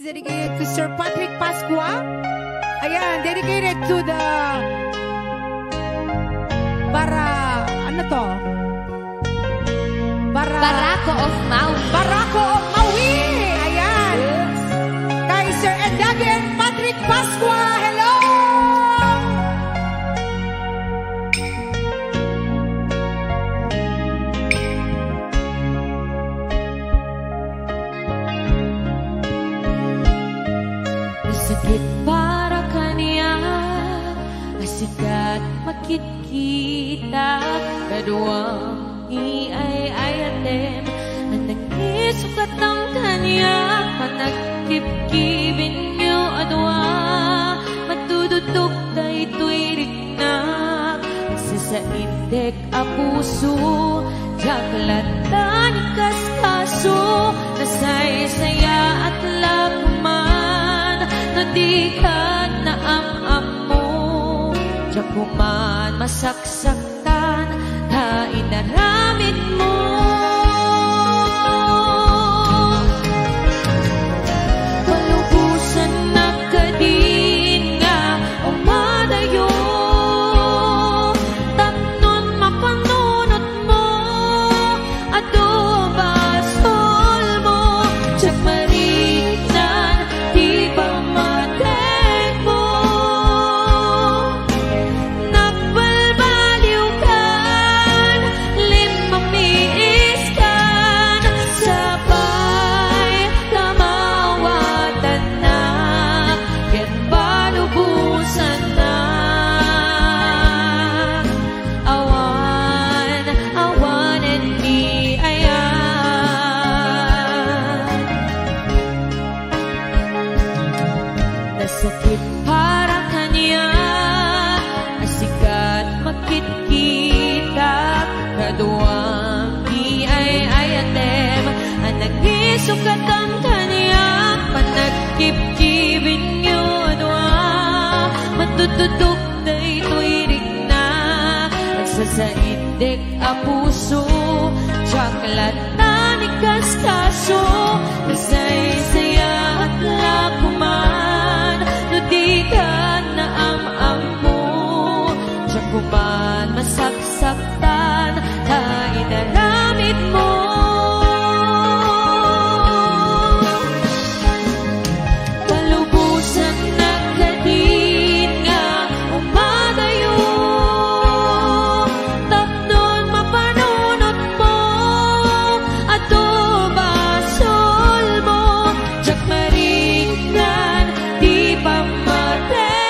dedicated to Sir Patrick Pascua. Ayan, dedicated to the Barako of Maui. Barako of Maui. Ayan. Kay Sir Edagi and Patrick Pascua. Hello! Sakit para kaniya, asikat makikita, kaduang iay-ayatem, ang nag-isukat ang kaniya, panagkip-kibin niyo adwa, matududok na ito'y riknak, nagsasaintek a puso, jaklatan kaskaso, nasay-saya at lakuman, di ka naam-am mo, diyan kuman masaksaktan, kainaramid mo. Palubusan na kadin nga umadayo, tapnon mapanunot mo, adobasol mo, diyan marignan, di ba sakit para kanya, asikat makikita, kaduang iay-ayatem, ang nag-isukat ang kanya, panagkip-kibin niyo adwa, matutudok na ito'y rigna, nagsasaindik a puso, tsaklatan ikaskaso, nasay-saya at lakuman, di ka naam-am mo, diyan kuman masaksaktan, kainaramid mo. Palubusan na kadin nga umadayo, tapnon mapanunot mo, adobasol mo, diyan marignan, di pa mate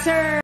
Sir